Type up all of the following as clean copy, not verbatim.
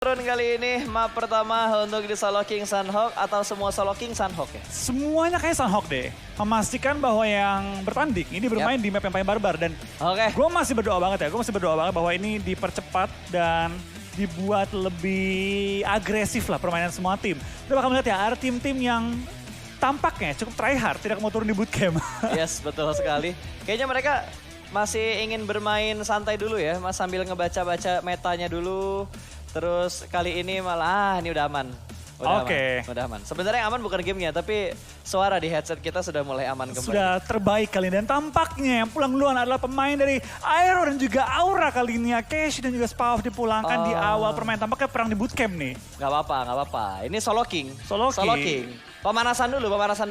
Turun kali ini map pertama untuk di Solo King Sunhawk atau semua Solo King Sunhawk ya? Semuanya kayak Sunhawk deh. Memastikan bahwa yang bertanding ini bermain di map yang paling barbar. Dan gue masih berdoa banget bahwa ini dipercepat dan dibuat lebih agresif lah permainan semua tim. Kita bakal melihat ya, ada tim-tim yang tampaknya cukup tryhard, tidak mau turun di bootcamp. Yes, betul sekali. Kayaknya mereka masih ingin bermain santai dulu ya, Mas, sambil ngebaca-baca metanya dulu. Terus kali ini malah, ini udah aman. Udah aman. Sebenarnya yang aman bukan gamenya, tapi suara di headset kita sudah mulai aman kembali. Sudah terbaik kali ini. Dan tampaknya yang pulang duluan adalah pemain dari Aero dan juga Aura kali ini. Keshi dan juga Spav dipulangkan di awal permainan. Tampaknya perang di bootcamp nih. Gak apa-apa. Ini Solo King. Solo King. Pemanasan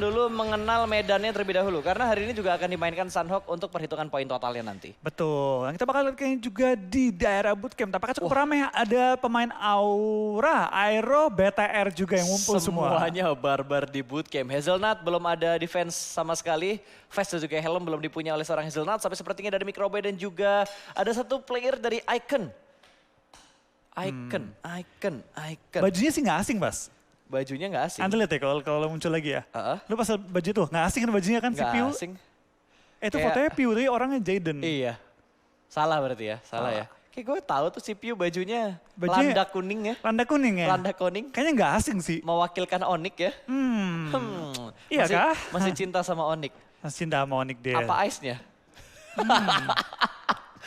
dulu mengenal medannya terlebih dahulu. Karena hari ini juga akan dimainkan Sunhawk untuk perhitungan poin totalnya nanti. Betul. Kita bakal lihat juga di daerah bootcamp. Tampaknya cukup ramai. Ada pemain Aura, Aero, BTR juga yang ngumpul semua. Semuanya barbar di bootcamp. Hazelnut belum ada defense sama sekali. Vest dan juga helm belum dipunya oleh seorang Hazelnut. Sampai sepertinya dari Microboy dan juga ada satu player dari Icon. Icon. Bajunya sih nggak asing, Bas. Bajunya nggak asing. Anda lihat ya kalau muncul lagi ya. Lu pasal baju tuh, nggak asing kan bajunya kan si Piu. Asing. Itu fotonya Piu, tapi orangnya Jaden. Iya. Salah berarti ya, salah ya. Kayak gue tahu tuh si Piu bajunya landa kuning ya. Landa kuning ya? Landa kuning. Kayaknya nggak asing sih. Mewakilkan Onyx ya. Iya kah? Masih cinta sama Onyx. Masih cinta sama Onyx dia. Apa ice-nya?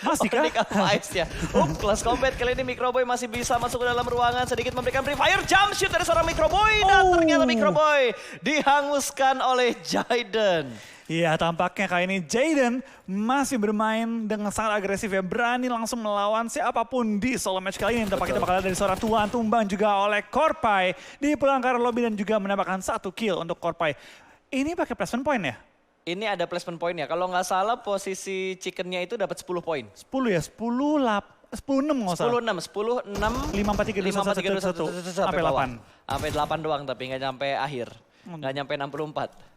Masih kah? Onyx apa ice-nya? Kelas combat kali ini Microboy masih bisa masuk ke dalam ruangan. Sedikit memberikan free fire jump shoot dari seorang Microboy. Dan ternyata Microboy dihanguskan oleh Jaden. Iya, tampaknya kali ini Jaden masih bermain dengan sangat agresif ya. Berani langsung melawan siapapun di solo match kali ini. Tampaknya kita bakal lihat dari seorang Tuan tumbang juga oleh Korpai. Dipulangkan lobby dan juga mendapatkan 1 kill untuk Korpai. Ini pakai placement point ya? Ini ada placement point ya. Kalau nggak salah posisi chickennya itu dapat 10 poin. 10 ya? 10, 6 nggak salah. 10, 6. 5, 4, 3, 2, 1, 1, 1, sampai 8. Sampai 8 doang tapi nggak nyampe akhir. Nggak nyampe 64.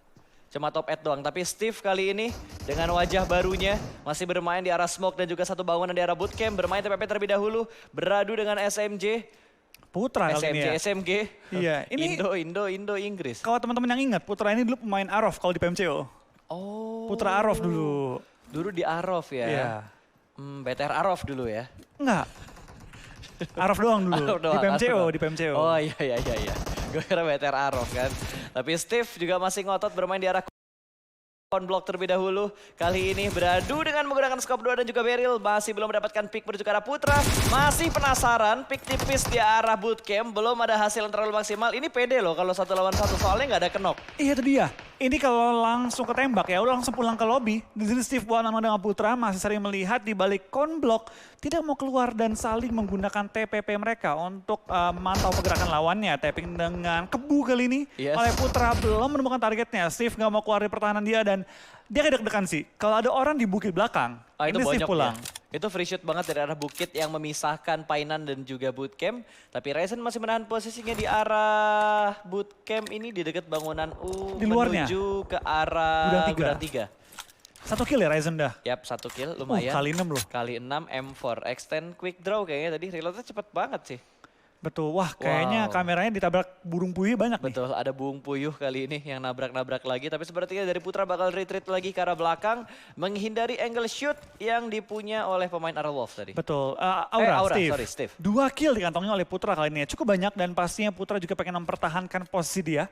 Cuma top 8 doang. Tapi Steve kali ini dengan wajah barunya masih bermain di arah smoke dan juga satu bangunan di arah bootcamp. Bermain TPP terlebih dahulu. Beradu dengan SMJ. Putra kali ini ya. SMG. Iya. Ini Indo, Inggris. Kalau teman-teman yang ingat, Putra ini dulu pemain Arof kalau di PMCO. Oh. Putra Arof dulu. Dulu di Arof ya? Iya. BTR Arof dulu ya? Enggak. Arof doang dulu. Arof doang, di PMCO. Oh iya. Gue kira BTR Arof kan. Tapi Steve juga masih ngotot bermain di arah block terlebih dahulu. Kali ini beradu dengan menggunakan scope 2 dan juga Beryl. Masih belum mendapatkan pick menuju ke arah Putra. Masih penasaran, pick tipis di arah bootcamp. Belum ada hasil yang terlalu maksimal. Ini pede loh kalau 1 lawan 1 soalnya nggak ada kenok. Iya itu dia. Ini kalau langsung ketembak ya udah langsung pulang ke lobby. Di sini Steve one-on-one dengan Putra masih sering melihat di balik konblok. Tidak mau keluar dan saling menggunakan TPP mereka untuk memantau pergerakan lawannya. Tapping dengan kebu kali ini oleh Putra belum menemukan targetnya. Steve nggak mau keluar dari pertahanan dia dan dia kayak deg-degan sih. Kalau ada orang di bukit belakang, itu ini Steve pulang. Ya. Itu free shoot banget dari arah bukit yang memisahkan Painan dan juga bootcamp. Tapi Ryzen masih menahan posisinya di arah bootcamp ini di dekat bangunan U di luarnya. Menuju ke arah gudang 3. 1 kill ya Ryzen dah? Yap, 1 kill lumayan. Kali 6 loh. Kali 6 M4. Extend quick draw kayaknya tadi. Reloadnya cepet banget sih. Betul, wah kayaknya kameranya ditabrak burung puyuh banyak nih. Betul, ada burung puyuh kali ini yang nabrak-nabrak lagi. Tapi sepertinya dari Putra bakal retreat lagi ke arah belakang. Menghindari angle shoot yang dipunya oleh pemain Arrowwolf tadi. Betul, Aura, Steve. 2 kill dikantongnya oleh Putra kali ini. Cukup banyak dan pastinya Putra juga pengen mempertahankan posisi dia.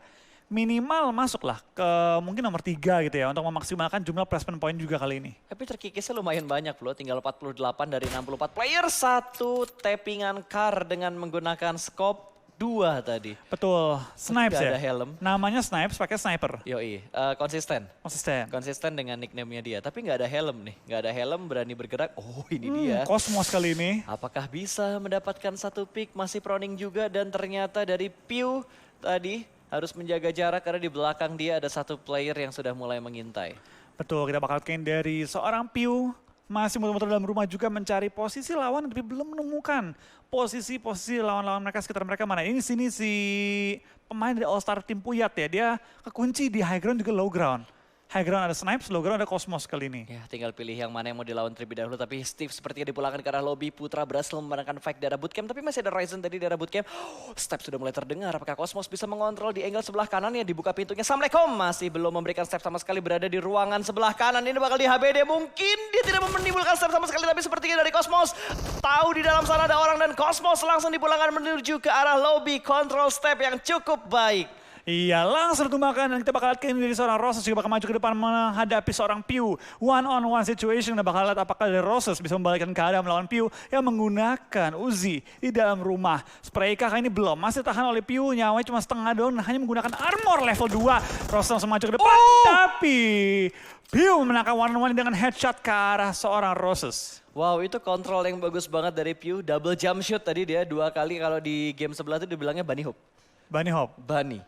Minimal masuklah ke mungkin nomor 3 gitu ya untuk memaksimalkan jumlah placement point juga kali ini. Tapi terkikisnya lumayan banyak loh, tinggal 48 dari 64 player. 1 tappingan car dengan menggunakan scope 2 tadi. Betul, Snipes ya? Ada helm. Namanya Snipes pakai sniper. Yoi, konsisten. Konsisten dengan nickname-nya dia, tapi nggak ada helm nih. Nggak ada helm, berani bergerak, oh ini dia. Kosmos kali ini. Apakah bisa mendapatkan 1 pick, masih proning juga dan ternyata dari Piu tadi harus menjaga jarak karena di belakang dia ada 1 player yang sudah mulai mengintai. Betul, kita bakal lihat dari seorang Piu. Masih muter-muter dalam rumah juga mencari posisi lawan tapi belum menemukan posisi-posisi lawan-lawan mereka sekitar mereka mana. Ini sini si pemain dari All Star tim Puyat ya, dia kekunci di high ground juga low ground. High ground ada Snipes, low ground ada Cosmos kali ini. Ya, tinggal pilih yang mana yang mau dilawan terlebih dahulu. Tapi Steve sepertinya dipulangkan ke arah lobby. Putra berhasil memenangkan fight di arah bootcamp. Tapi masih ada Ryzen tadi di arah bootcamp. Step sudah mulai terdengar. Apakah Cosmos bisa mengontrol di angle sebelah kanan ya? Dibuka pintunya. Assalamualaikum. Masih belum memberikan step sama sekali. Berada di ruangan sebelah kanan. Ini bakal di HBD. Mungkin dia tidak menimbulkan step sama sekali. Tapi sepertinya dari Cosmos. Tahu di dalam sana ada orang. Dan Cosmos langsung dipulangkan menuju ke arah lobby. Control step yang cukup baik. Iya, langsung ditumbangkan dan kita bakal lihat kini dari seorang Roses juga bakal maju ke depan menghadapi seorang Pew. One on one situation dan bakal lihat apakah dari Roses bisa membalikkan keadaan melawan Pew yang menggunakan Uzi di dalam rumah. Sprayka kali ini belum, masih tahan oleh Pew, nyawanya cuma setengah doang dan hanya menggunakan armor level 2. Roses langsung maju ke depan, tapi Pew memenangkan one on one dengan headshot ke arah seorang Roses. Wow, itu kontrol yang bagus banget dari Pew. Double jump shoot tadi dia 2 kali, kalau di game sebelah itu dibilangnya bunny hop. Bunny hop. Bunny.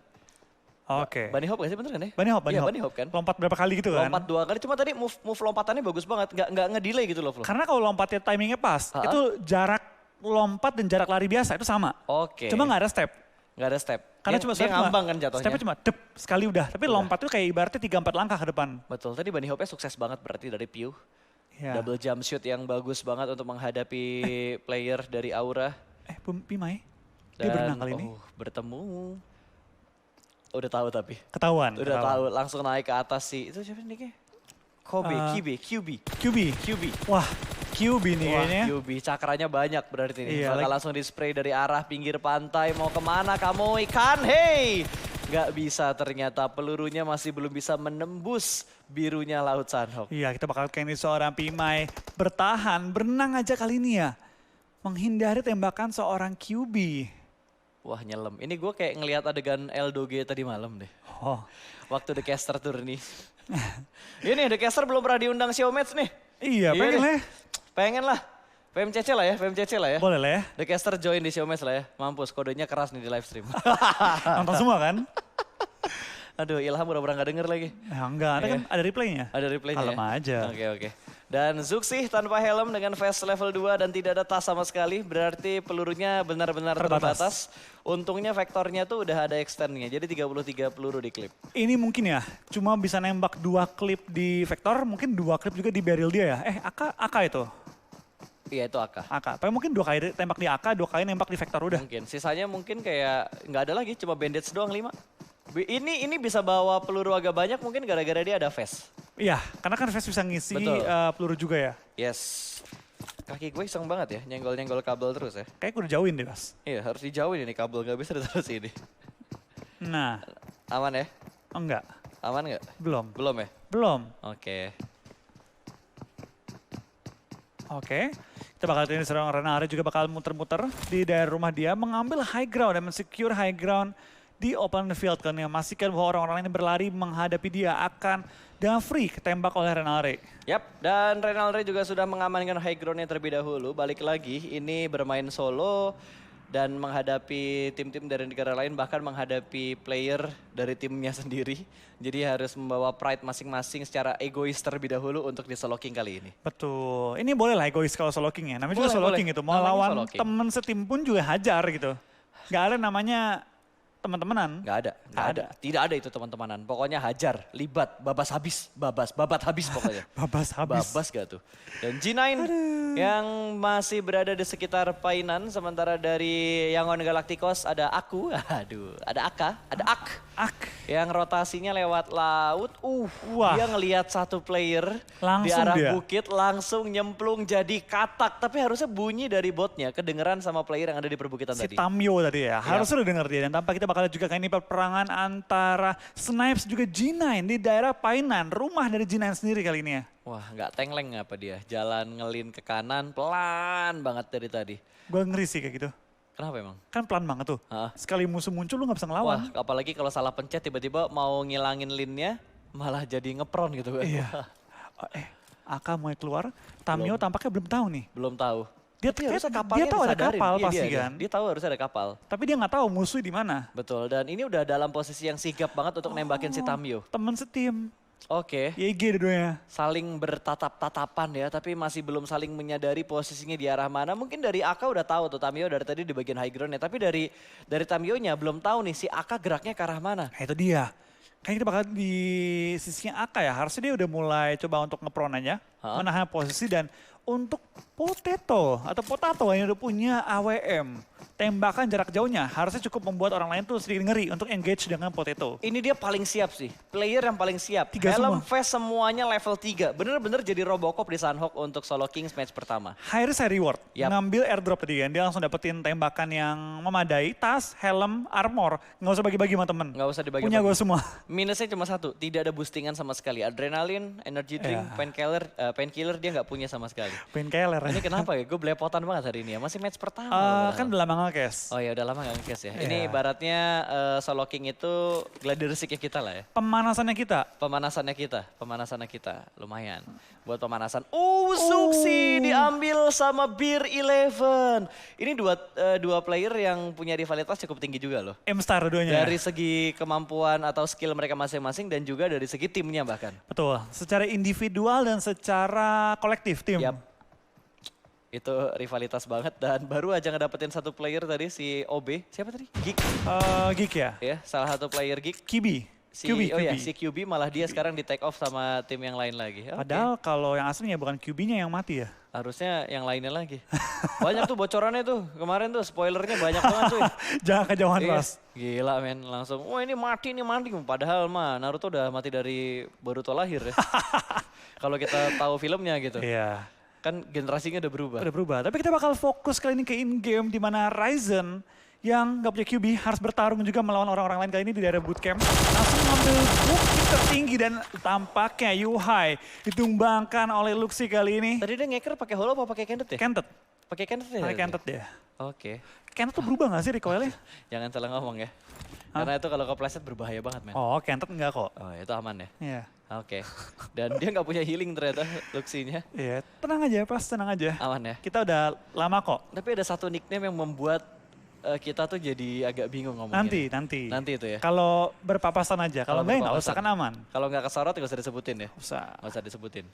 Oke. Bunny hop gak sih, bener kan ya? Bunny hop, Iya, bunny hop kan. Lompat berapa kali gitu kan? Lompat 2 kali, cuma tadi move lompatannya bagus banget, nggak nge-delay gitu loh Flo. Karena kalau lompatnya timingnya pas, itu jarak lompat dan jarak lari biasa itu sama. Oke. Cuma nggak ada step. Nggak ada step. Karena Dia- cuma dia ngambang kan jatuhnya. Stepnya cuma dep, sekali udah. Tapi lompat tuh kayak ibaratnya 3-4 langkah ke depan. Betul, tadi bunny hopnya sukses banget berarti dari Pew. Ya. Double jump shoot yang bagus banget untuk menghadapi player dari Aura. Pimai, dia berenang kali ini. Bertemu. Udah tahu tapi. Ketahuan. Udah tahu, langsung naik ke atas sih. Itu siapa nih? Kobe, QB. QB. Wah, QB nih Wah, kayaknya. QB, cakranya banyak berarti nih. Iya, Bakal langsung di-spray dari arah pinggir pantai. Mau kemana kamu ikan? Hey! Gak bisa ternyata, pelurunya masih belum bisa menembus birunya Laut Sanhok. Iya, kita bakal kayak ini seorang Pimai bertahan, berenang aja kali ini ya. Menghindari tembakan seorang QB. Wah, nyelam. Ini gue kayak ngelihat adegan L2G tadi malam deh. Oh, Waktu The Caster tour nih. Ini The Caster belum pernah diundang Showmatch nih. iya pengen nih. lah. Pengen lah. PMCC lah ya. Boleh lah ya. The Caster join di Showmatch lah ya. Mampus, kodenya keras nih di live stream. Nonton semua kan? Aduh, Ilham udah pernah gak denger lagi. Ya, enggak, ada kan ada replaynya. Ada replaynya Kalem ya? aja. Oke. Dan Zuxi tanpa helm dengan vest level 2 dan tidak ada tas sama sekali. Berarti pelurunya benar-benar terbatas. Untungnya vektornya tuh udah ada extendnya. Jadi 33 peluru di klip. Ini mungkin ya, cuma bisa nembak 2 klip di Vector, mungkin 2 klip juga di barrel dia ya. AK itu. Iya itu AK. AK. Tapi mungkin 2 kali tembak di AK, 2 kali nembak di Vector udah. Mungkin. Sisanya mungkin kayak nggak ada lagi, cuma bandage doang 5. Ini bisa bawa peluru agak banyak mungkin gara-gara dia ada vest. Iya, karena kan Vest bisa ngisi Betul. peluru juga ya. Yes. Kaki gue iseng banget ya, nyenggol-nyenggol kabel terus ya. Kayaknya udah jauhin deh, Mas. Iya harus dijauhin ini kabel, nggak bisa ditaruh sini. Nah, Aman ya? enggak. Aman nggak? Belum. Belum ya? Belum. Oke. Oke. Kita bakal lihat ini seorang Renare juga bakal muter-muter di daerah rumah dia, mengambil high ground dan mensecure high ground di open field. Karena memastikan bahwa orang-orang ini berlari menghadapi dia akan dengan free ketembak oleh Renare. Yap, dan Renalre juga sudah mengamankan high ground-nya terlebih dahulu. Balik lagi, ini bermain solo dan menghadapi tim-tim dari negara lain, bahkan menghadapi player dari timnya sendiri. Jadi harus membawa pride masing-masing secara egois terlebih dahulu untuk di solo king kali ini. Betul. Ini boleh lah egois kalau solo king ya. Namanya juga Boleh, solo boleh. king itu. Mau Namanya lawan solo king. temen setim pun juga hajar gitu. Gak ada namanya teman-temanan. Nggak ada. Tidak ada itu teman-temanan. Pokoknya hajar, libat, babas habis, babat habis pokoknya. Babas habis. Babas gak tuh. Dan G9 yang masih berada di sekitar Painan. Sementara dari Yangon Galacticos ada aku, ada Aka, ada Ak. Yang rotasinya lewat laut. Wah. Dia ngelihat satu player di Langsung arah dia. bukit langsung nyemplung jadi katak. Tapi harusnya bunyi dari botnya kedengeran sama player yang ada di perbukitan Si tadi. Tamyo tadi ya. Iya. Harusnya udah denger dia. Dan tanpa kita bakal lihat juga kayak ini peperangan antara Snipes juga G9 di daerah Painan. Rumah dari G9 sendiri kali ini ya. Wah nggak tengleng apa dia. Jalan ngelin ke kanan pelan banget dari tadi. Gue ngeri sih kayak gitu. Kenapa emang? Kan pelan banget tuh. Heeh. Sekali musuh muncul lu gak bisa Wah, ngelawan. apalagi kalau salah pencet tiba-tiba mau ngilangin linnya malah jadi ngepron gitu kan. Iya. Aka mulai keluar. Tamyo tampaknya belum tahu nih. Belum tahu. Dia, Tapi harusnya dia kapalnya tahu ada disadarin. kapal Iya, pasti dia, kan. Dia tahu harusnya ada kapal. Tapi dia nggak tahu musuh di mana. Betul, dan ini udah dalam posisi yang sigap banget untuk nembakin si Tamyo. Temen setim. Oke, YG dua-duanya. saling bertatap-tatapan ya, tapi masih belum saling menyadari posisinya di arah mana. Mungkin dari Aka udah tahu tuh Tamyo dari tadi di bagian high ground ya, tapi dari Tamyo-nya belum tahu nih si Aka geraknya ke arah mana. Nah, itu dia. Kayaknya kita bakal di sisinya Aka ya, harusnya dia udah mulai coba untuk ngepronanya, menahan posisi dan untuk Potato yang udah punya AWM. Tembakan jarak jauhnya harusnya cukup membuat orang lain tuh sedikit ngeri untuk engage dengan Potato. Ini dia paling siap sih, player yang paling siap. Tiga Helm semua. Fest semuanya level 3. Bener-bener jadi Robocop di Sunhawk untuk Solo Kings match pertama. High risk high reward, Yap. ngambil airdrop tadi kan, dia langsung dapetin tembakan yang memadai, tas, helm, armor, nggak usah bagi-bagi sama temen. Nggak usah dibagi-bagi. Punya gue semua. Minusnya cuma satu, tidak ada boostingan sama sekali. Adrenalin, energy drink, painkiller dia nggak punya sama sekali. Painkiller. Ini kenapa ya? Gue belepotan banget hari ini ya. Masih match pertama. Kan udah lama nge-cast. Oh ya udah lama gak nge-cast ya. Ini Iya. ibaratnya Solo King itu gladiresik kita lah ya. Pemanasannya kita. Pemanasannya kita. Lumayan. Buat pemanasan. Suksi diambil sama Beer 11. Ini dua player yang punya rivalitas cukup tinggi juga loh. M-Star duanya. Dari segi kemampuan atau skill mereka masing-masing dan juga dari segi timnya bahkan. Betul, secara individual dan secara kolektif tim. Yap. Itu rivalitas banget dan baru aja ngedapetin satu player tadi si OB. Siapa tadi? Geek. Geek ya? Ya, salah satu player Geek. QB. Si QB malah dia sekarang di take off sama tim yang lain lagi. Oke. Padahal kalau yang aslinya bukan QB-nya yang mati ya. Harusnya yang lainnya lagi. Banyak tuh bocorannya tuh. Kemarin tuh spoilernya banyak banget tuh. Jangan kejauhan Iya. Bas. Gila men, langsung wah ini mati. Padahal mah Naruto udah mati dari Boruto lahir ya. Kalau kita tahu filmnya gitu. Iya. Kan generasinya udah berubah. Udah berubah, tapi kita bakal fokus kali ini ke in-game di mana Ryzen yang gak punya QB harus bertarung juga melawan orang-orang lain kali ini di daerah bootcamp. Langsung ngambil bukti tertinggi dan tampaknya Yuhai ditumbangkan oleh Luxi kali ini. Tadi dia ngeker pakai holo apa pakai Kentet ya? Kentet, Pakai Kentet ya? pakai Kentet dia. Oke. Kentet tuh berubah gak sih recoilnya? Jangan salah ngomong ya. Karena itu kalau kepleset berbahaya banget men. Oh, Kentet enggak kok. Oh itu aman ya? Iya. Oke. Dan dia nggak punya healing ternyata Luxinya. Iya, tenang aja Pas, tenang aja. Aman ya? Kita udah lama kok. Tapi ada satu nickname yang membuat kita tuh jadi agak bingung ngomongnya. Nanti. Nanti itu ya? Kalau berpapasan aja, kalau enggak nggak usah kan aman. Kalau nggak kesorot nggak usah disebutin ya? Usah. Nggak usah disebutin.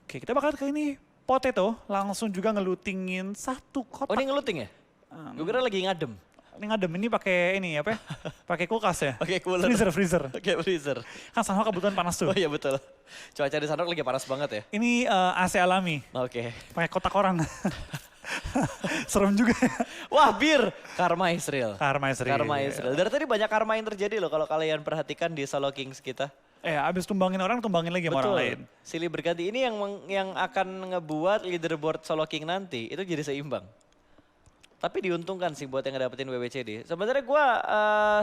Oke, kita bakal ke ini Potato langsung juga ngelutingin satu kotak. Oh ini ngeluting ya? Gue kira lagi ngadem. Ini ngadem, ini pakai ini apa ya? Pakai kulkas ya? Pakai cooler. Freezer. Oke freezer. Kan sama kebetulan panas tuh. Oh iya betul. Cuaca di sana lagi panas banget ya? Ini AC alami, Oke. pakai kotak orang. Serem juga ya. Wah bir! Karma Israel. Karma Israel. Karma Israel. Dari tadi banyak karma yang terjadi loh kalau kalian perhatikan di Solo Kings kita. Abis tumbangin orang, tumbangin lagi sama orang lain. Silih berganti ini yang akan ngebuat leaderboard Solo King nanti itu jadi seimbang. Tapi diuntungkan sih buat yang ngedapetin WWCD. Sebenarnya gue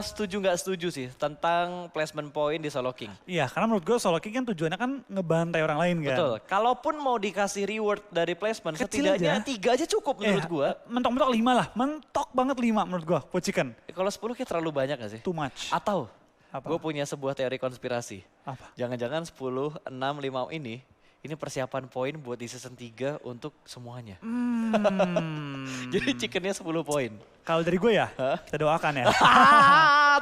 setuju nggak setuju sih tentang placement point di Solo King. Iya, karena menurut gue Solo King kan tujuannya kan ngebantai orang lain kan. Betul. Kalaupun mau dikasih reward dari placement, Kecil setidaknya aja. 3 aja cukup menurut gue. Mentok-mentok 5 lah, mentok banget 5 menurut gue, Pociken. Kalau 10 kayak terlalu banyak gak sih? Too much. Atau Apa? gue punya sebuah teori konspirasi. Apa? Jangan-jangan 10, 6, 5 ini persiapan poin buat di season 3 untuk semuanya. Jadi chickennya 10 poin. Kalau dari gue ya, kita doakan ya.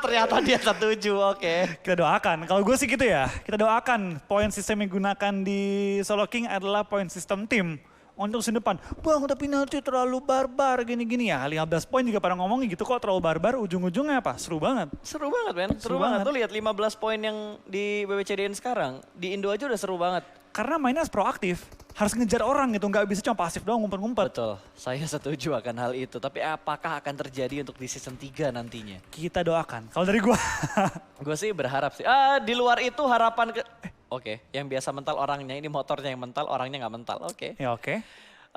Ternyata dia setuju, oke. Kita doakan. Kalau gue sih gitu ya, kita doakan poin sistem yang digunakan di Solo King adalah poin sistem tim. Untuk musim depan, bang tapi nanti terlalu barbar gini-gini ya. 15 poin juga pada ngomongin gitu kok terlalu barbar, ujung-ujungnya apa? Seru banget. Seru banget men, seru banget. Tuh lihat 15 poin yang di WWCD-in sekarang, di Indo aja udah seru banget. Karena mainnya harus proaktif, harus ngejar orang gitu, nggak bisa cuma pasif doang ngumpet-ngumpet. Betul, saya setuju akan hal itu. Tapi apakah akan terjadi untuk di season 3 nantinya? Kita doakan. Kalau dari gue, Gue sih berharap sih. Di luar itu harapan ke... Oke, yang biasa mental orangnya, ini motornya yang mental, orangnya nggak mental. Oke. ya oke.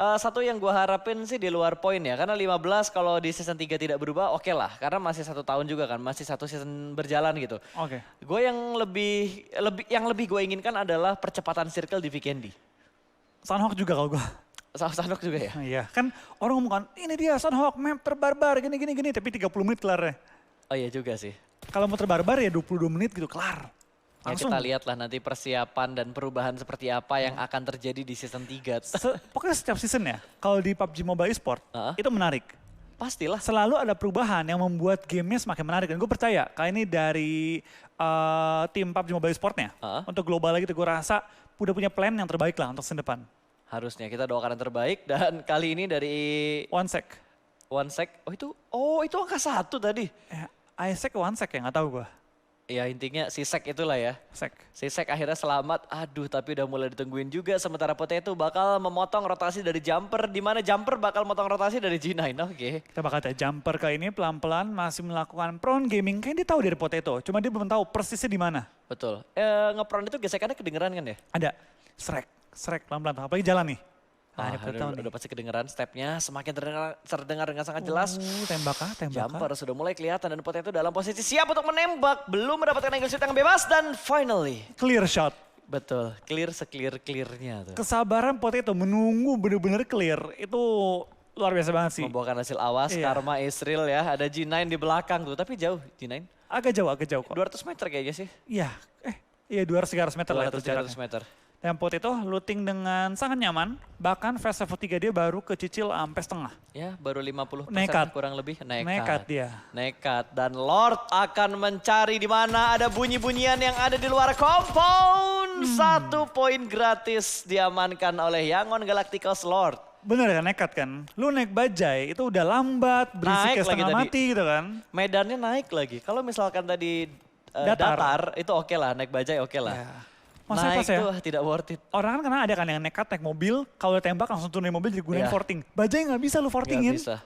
Satu yang gue harapin sih di luar poin ya. Karena 15 kalau di season 3 tidak berubah oke lah. Karena masih 1 tahun juga kan, masih 1 season berjalan gitu. Oke. Gue yang lebih gue inginkan adalah percepatan circle di Vikendi. Sunhawk juga kalau gue. Sanok juga ya? Iya, kan orang ngomong kan, ini dia Sunhawk, map terbarbar, gini-gini, tapi 30 menit kelar ya. Oh iya juga sih. Kalau mau terbarbar ya 22 menit gitu, kelar. Ya Langsung. kita lihatlah nanti persiapan dan perubahan seperti apa yang akan terjadi di season 3. Pokoknya setiap season ya, kalau di PUBG Mobile Esport, itu menarik. Pastilah. Selalu ada perubahan yang membuat gamenya semakin menarik. Dan gue percaya, kali ini dari tim PUBG Mobile Esportnya, untuk global lagi, gue rasa udah punya plan yang terbaik lah untuk season depan. Harusnya kita doakan yang terbaik dan kali ini dari OneSec. OneSec. Oh itu angka 1 tadi. Isaac OneSec ya, nggak tahu gue. Ya intinya si Sek itulah ya. Sek. Si Sek akhirnya selamat, aduh tapi udah mulai ditungguin juga. Sementara Potato bakal memotong rotasi dari Jumper, di mana Jumper bakal motong rotasi dari G9, oke. Kita bakal lihat Jumper kali ini pelan-pelan masih melakukan prone gaming. Kayaknya dia tahu dari Potato, cuma dia belum tahu persisnya di mana. Betul, nge-prone itu gesekannya kedengeran kan ya? Ada Shrek pelan-pelan, apalagi jalan nih. Ah, Nah, ini tahu nih. udah pasti kedengeran stepnya, semakin terdengar dengan sangat jelas. Tembak kah? Jumper sudah mulai kelihatan dan Potato dalam posisi siap untuk menembak. Belum mendapatkan angle shoot yang bebas dan finally. Clear shot. Betul, clear se-clear-clearnya tuh. Kesabaran Potato menunggu bener-bener clear, itu luar biasa banget sih. Membawakan hasil awas, Iya. Karma Israel ya. Ada G9 di belakang tuh, tapi jauh G9. Agak jauh kok. 200 meter kayaknya sih. Iya, iya 200-300 meter lah itu 200 jaraknya. meter. Dan Potato looting dengan sangat nyaman, bahkan fast level 3 dia baru kecicil sampai setengah. Ya baru 50% Nekat. kurang lebih. Nekat dia. Nekat. Dan Lord akan mencari di mana ada bunyi-bunyian yang ada di luar compound. 1 poin gratis diamankan oleh Yangon Galacticos Lord. Bener kan, nekat kan? Lu naik bajai itu udah lambat, Naik berisik lagi setengah tadi. mati gitu kan. Medannya naik lagi. Kalau misalkan tadi Datar. datar itu oke lah. Naik bajai oke lah. Ya. Maksudnya Naik pas ya, tuh tidak worth it. orang kan karena ada kan yang nekat naik mobil, kalau udah tembak langsung turunin mobil jadi gunain Iya. forting. Bajai nggak bisa lu Gak fortingin. bisa.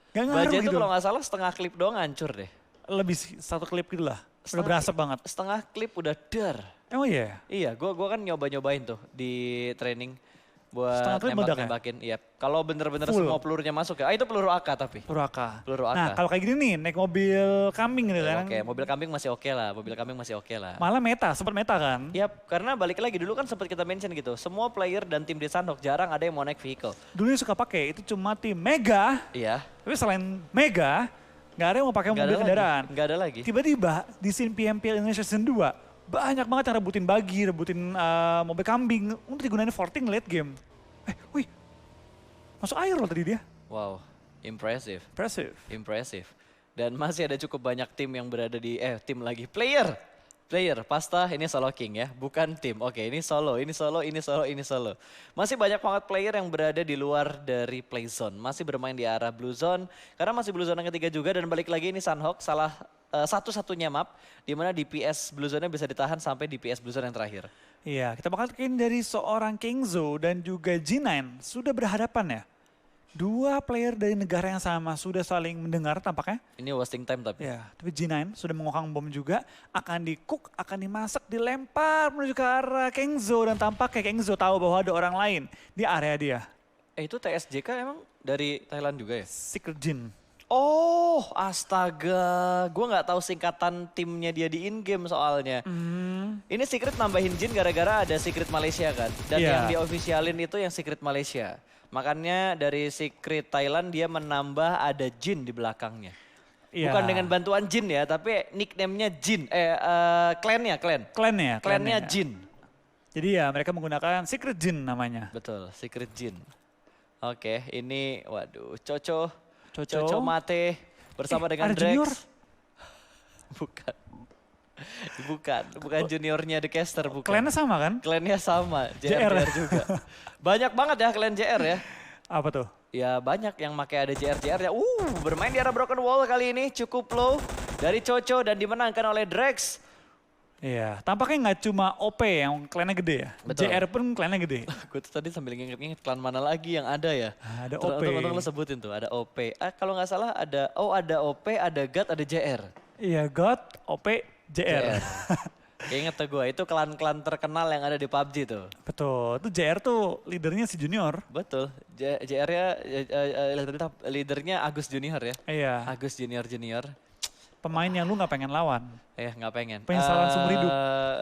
Gak ngaruh Bajai itu gitu. kalau nggak salah setengah klip doang hancur deh. Lebih satu klip gitu lah. Udah berasap banget. Setengah klip udah dar. Emang iya? Iya, gua kan nyoba-nyobain tuh di training buat Setengah klip meledak ya? nembak-nembakin. Iya, kalau bener-bener Full. semua pelurunya masuk ya. Ah, itu peluru AK tapi. Puraka. Peluru AK. Nah kalau kayak gini nih, naik mobil kambing gitu kan. Oke, mobil kambing masih oke lah. Mobil kambing masih oke lah. Malah meta, sempat meta kan. Yap, karena balik lagi dulu kan sempat kita mention gitu. Semua player dan tim di Sandok jarang ada yang mau naik vehicle. Dulu yang suka pakai itu cuma tim Mega, Iya. tapi selain Mega, nggak ada yang mau pakai mobil kendaraan. Nggak ada lagi. Tiba-tiba di scene PMPL Indonesia Season 2, banyak banget yang rebutin bagi, rebutin mobil kambing untuk digunain forting late game. Wih, masuk air loh tadi dia. Wow, impressive. Impressive. Impressive. Dan masih ada cukup banyak tim yang berada di, tim lagi, player. Pasta ini solo king ya, bukan tim. Oke, ini solo. Masih banyak banget player yang berada di luar dari play zone. Masih bermain di arah blue zone, karena masih blue zone yang ketiga juga. Dan balik lagi ini Sunhawk salah satu-satunya map di mana DPS blue zone-nya bisa ditahan sampai DPS blue zone yang terakhir. Iya, kita bakal lihat dari seorang Kingzo dan juga G9 sudah berhadapan ya. Dua player dari negara yang sama sudah saling mendengar tampaknya. Ini wasting time tapi. Ya, tapi G9 sudah mengokang bom juga, akan di-cook, akan dimasak, dilempar menuju ke arah Kingzo dan tampaknya Kingzo tahu bahwa ada orang lain di area dia. Itu TSJK emang dari Thailand juga ya? Secret Jin. Oh, astaga. Gue nggak tahu singkatan timnya dia di in-game soalnya. Ini Secret nambahin Jin gara-gara ada Secret Malaysia kan. Dan Iya. yang diofisialin itu yang Secret Malaysia. Makanya dari Secret Thailand dia menambah ada Jin di belakangnya. Iya. Bukan dengan bantuan Jin ya, tapi nickname-nya Jin. Clan. Clan-nya Jin. Jadi ya mereka menggunakan Secret Jin namanya. Betul, Secret Jin. Oke, ini waduh, Coco Mate bersama dengan ada Drex. Junior? Bukan juniornya The Caster, bukan. Klannya sama kan? Klannya sama, JR. JR juga. Banyak banget ya klan JR ya. Apa tuh? Ya banyak yang pakai ada JR ya. Bermain di arah Broken Wall kali ini cukup low dari Coco dan dimenangkan oleh Drex. Iya, tampaknya nggak cuma OP yang klannya gede ya. Betul. JR pun klannya gede. Gue tuh tadi sambil nginget-nginget klan mana lagi yang ada ya. Ada OP. Untung lo sebutin tuh, ada OP. Kalau nggak salah ada OP, ada God, ada JR. Iya, God, OP, JR. Ingat tuh gue, itu klan-klan terkenal yang ada di PUBG tuh. Betul, itu JR tuh leadernya si Junior. Betul, JR-nya leadernya Agus Junior ya. Iya, Agus Junior. pemain yang lu nggak pengen lawan. Nggak pengen. Penyesalan seumur hidup.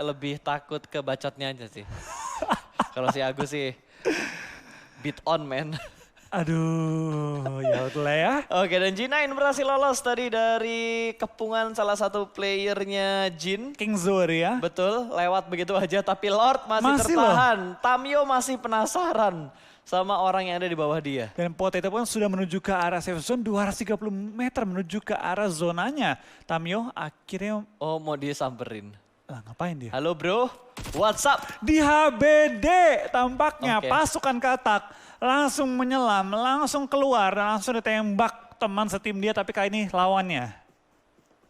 Lebih takut ke bacotnya aja sih. Kalau si Agus sih, beat on man. Aduh, ya udah ya. Oke, dan G9 berhasil lolos tadi dari kepungan salah satu playernya Jin. King Zori ya. Betul, lewat begitu aja. Tapi Lord masih Masih tertahan. Tamio masih penasaran sama orang yang ada di bawah dia. Dan Potato pun sudah menuju ke arah safe zone 230 meter menuju ke arah zonanya. Tamio akhirnya, Oh, mau dia samperin. ngapain dia? Halo bro, what's up? Di HBD tampaknya Oke. pasukan katak langsung menyelam, langsung keluar, dan langsung ditembak teman setim dia tapi kali ini lawannya.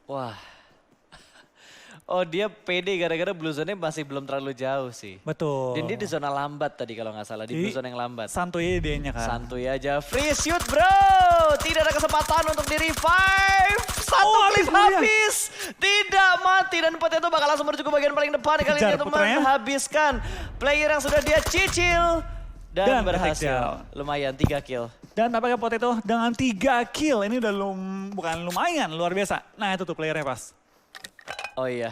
Wah, Oh dia pede gara-gara blue zone-nya masih belum terlalu jauh sih. Betul. Dan dia di zona lambat tadi kalau nggak salah, di blue zone yang lambat. Santuy idenya kan. Santuy aja, free shoot bro. Tidak ada kesempatan untuk di revive. Satu clip habis. Tidak mati dan Potato bakal langsung menuju ke bagian paling depan. Kali ini untuk menghabiskan player yang sudah dia cicil. Dan berhasil. Lumayan 3 kill. Dan tampaknya Potato dengan 3 kill. Ini udah bukan lumayan, luar biasa. Nah itu tuh playernya pas. Oh iya,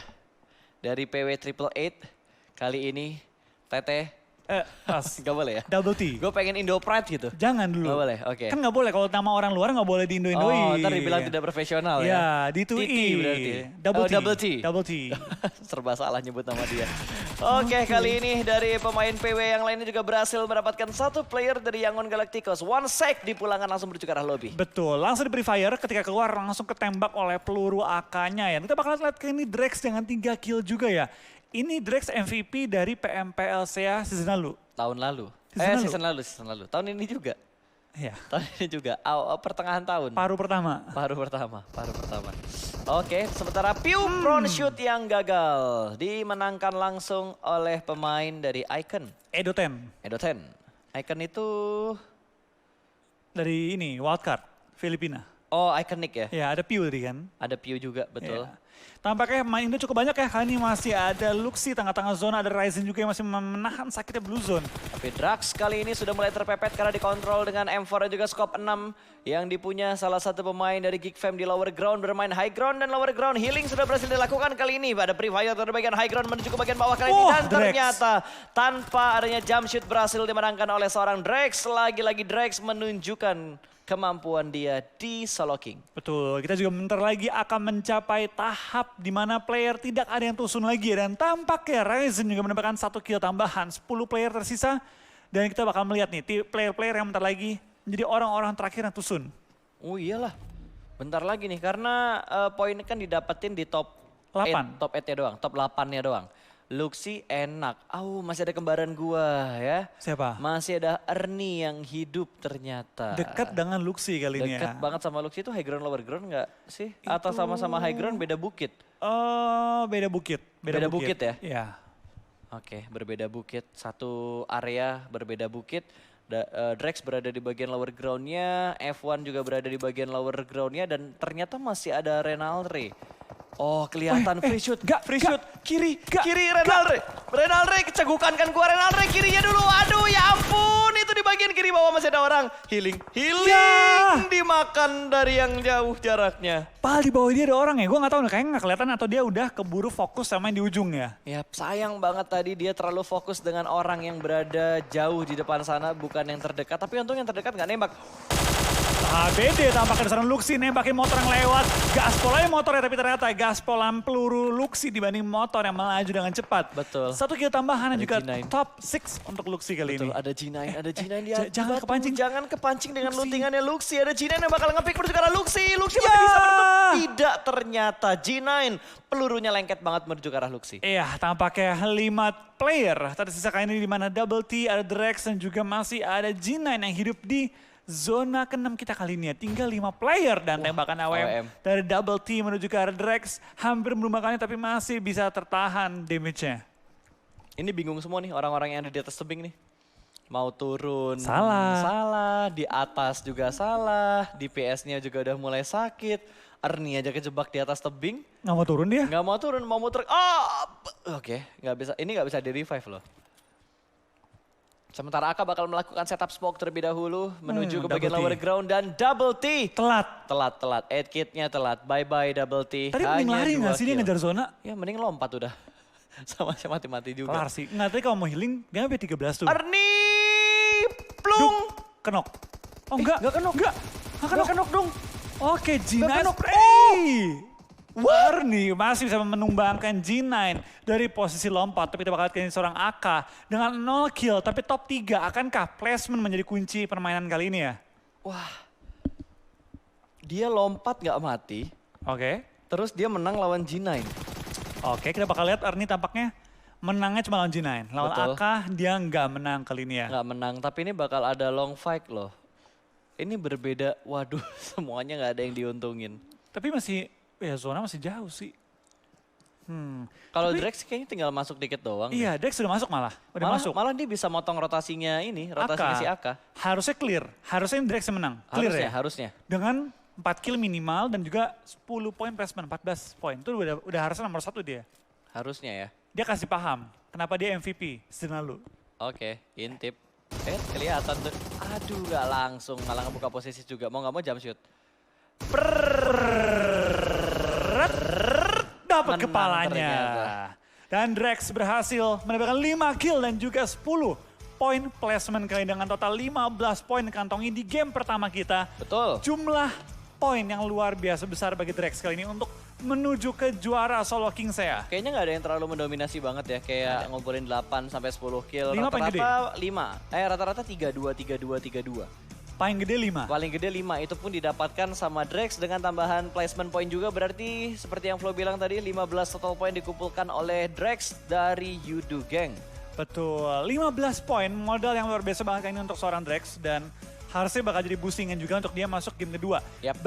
dari PW 888 kali ini Tete. Pas. Gak boleh ya? Double T. Gue pengen Indo Pride gitu. Jangan dulu. Gak boleh, oke. Kan gak boleh kalau nama orang luar gak boleh di Indo-Indoin. Oh, ntar dibilang tidak profesional ya? Ya, di itu berarti. Double T. Double T. Serba salah nyebut nama dia. Oke, kali ini dari pemain PW yang lainnya juga berhasil mendapatkan satu player dari Yangon Galacticos. One sec dipulangkan langsung menuju ke arah lobby. Betul, langsung di fire ketika keluar langsung ketembak oleh peluru AK-nya ya. Kita bakal lihat ke ini Drex dengan 3 kill juga ya. Ini Drex MVP dari PMPLCA season lalu. Tahun lalu. Season lalu. Tahun ini juga. Iya. Tahun ini juga. Pertengahan tahun. Paruh pertama. Oke, sementara Pew front shoot yang gagal. Dimenangkan langsung oleh pemain dari Icon. Edo10. Icon itu... Dari ini, wildcard, Filipina. Oh, Iconic ya? Ya, ada Pew tadi kan. Ada Pew juga, betul. Ya. Tampaknya main Indo cukup banyak ya, kali ini masih ada Luxi tengah-tengah zona, ada Ryzen juga yang masih menahan sakitnya Blue Zone. Tapi Drax kali ini sudah mulai terpepet karena dikontrol dengan M4 dan juga scope 6 yang dipunya salah satu pemain dari Geek Fam di lower ground, bermain high ground dan lower ground. Healing sudah berhasil dilakukan kali ini, ada pre-fire dari bagian high ground menuju ke bagian bawah kali ini. Dan ternyata tanpa adanya jump shoot berhasil dimenangkan oleh seorang Drax. Lagi-lagi Drax menunjukkan kemampuan dia di Solo King. Betul, kita juga bentar lagi akan mencapai tahap di mana player tidak ada yang tusun lagi. Dan tampaknya Ryzen juga mendapatkan 1 kill tambahan, 10 player tersisa. Dan kita bakal melihat nih, player-player yang bentar lagi menjadi orang-orang terakhir yang tusun. Oh iyalah, bentar lagi nih karena poin kan didapetin di top 8. Top 8-nya doang, top 8-nya doang. Luxi enak. Masih ada kembaran gua ya. Siapa? Masih ada Ernie yang hidup ternyata. Dekat dengan Luxi kali ini ya. Dekat banget sama Luxi itu high ground lower ground nggak sih? Atau sama-sama high ground beda bukit? Oh, beda bukit. Beda bukit ya? Iya. Oke, berbeda bukit. Satu area berbeda bukit. Drex berada di bagian lower groundnya, F1 juga berada di bagian lower groundnya, dan ternyata masih ada Renalre. Oh, kelihatan free shoot, free shoot, kiri Renalre. Renalre, cegukan kan gua Renalre, kirinya dulu. Aduh ya ampun, itu di bagian kiri bawah masih ada orang. Healing, dimakan dari yang jauh jaraknya. Padahal di bawah dia ada orang ya, gue gak tahu kayaknya gak kelihatan atau dia udah keburu fokus sama yang di ujung ya. Ya sayang banget tadi dia terlalu fokus dengan orang yang berada jauh di depan sana, bukan yang terdekat. Tapi untung yang terdekat gak nembak. HBD tampaknya seorang Luxi nembakin motor yang lewat. Gaspol aja motornya, tapi ternyata gaspolan peluru Luxi dibanding motor yang melaju dengan cepat. Betul. 1 kill tambahan dan juga G9. top 6 untuk Luxi kali ini. Ada G9 dia. Jangan kepancing. Jangan kepancing dengan lootingannya Luxi. Ada G9 yang bakal nge-pick menuju ke arah Luxi. Luxi masih bisa menutup. Tidak, ternyata G9 pelurunya lengket banget menuju ke arah Luxi. Iya, tampaknya 5 player tersisa kali ini di mana Double T, ada Drex dan juga masih ada G9 yang hidup di zona ke-6 kita kali ini ya. Tinggal 5 player dan tembakan AWM dari Double T menuju ke arah Drex. Hampir melumakannya tapi masih bisa tertahan damage-nya. Ini bingung semua nih orang-orang yang ada di atas tebing nih. Mau turun. Salah. Di atas juga salah. Di PS-nya juga udah mulai sakit. Ernie aja kejebak di atas tebing. Nggak mau turun dia? Nggak mau turun, mau muter. Oh, oke. Nggak bisa. Ini nggak bisa di-revive loh. Sementara Aka bakal melakukan setup smoke terlebih dahulu menuju ke bagian lower ground dan Double T. Telat. 8 kitnya telat. Bye-bye Double T. Tadi mending lari nggak sih dia ngejar zona? Ya mending lompat udah. Sama mati-mati juga. Kelar sih. Nggak, tadi kalau mau healing dia sampai 13 tuh. Ernie plung. Kenok. Oh enggak. Nggak kenok dong. Oke, G9. Ernie masih bisa menumbangkan G9 dari posisi lompat. Tapi kita bakal lihat seorang AK dengan 0 kill tapi top 3. Akankah placement menjadi kunci permainan kali ini ya? Wah, dia lompat gak mati. Oke. Terus dia menang lawan G9. Oke, kita bakal lihat Ernie tampaknya menangnya cuma lawan G9. Lawan Betul. AK dia nggak menang kali ini ya. Nggak menang, tapi ini bakal ada long fight loh. Ini berbeda, waduh semuanya gak ada yang diuntungin. Tapi masih, ya zona masih jauh sih. Kalau Drex kayaknya tinggal masuk dikit doang. Iya, Drex sudah masuk malah. Udah masuk. Malah dia bisa motong rotasinya rotasinya si Aka. Harusnya clear. Harusnya Drex yang menang. Clear Harusnya. Dengan 4 kill minimal dan juga 10 poin placement, 14 poin. Itu udah harusnya nomor 1 dia. Harusnya ya. Dia kasih paham kenapa dia MVP season lalu. Oke, intip. Kelihatan tuh. Aduh, gak langsung. Malah ngebuka posisi juga. Mau gak mau jump shoot. Dapat Menang kepalanya. ternyata. Dan Drex berhasil mendapatkan 5 kill dan juga 10 poin placement kali dengan total 15 poin kantongi di game pertama kita. Betul. Jumlah poin yang luar biasa besar bagi Drex kali ini untuk menuju ke juara solo King saya. Kayaknya nggak ada yang terlalu mendominasi banget ya. Kayak ngumpulin 8 sampai 10 kill. 5 paling gede? Rata-rata 5. Rata-rata 32, 32, 32. Paling gede 5. Paling gede 5, itu pun didapatkan sama Drex dengan tambahan placement point juga. Berarti seperti yang Flo bilang tadi, 15 total point dikumpulkan oleh Drex dari Yudu Gang. Betul, 15 poin modal yang luar biasa banget ini untuk seorang Drex. Dan harusnya bakal jadi boostingan juga untuk dia masuk game kedua. Yap.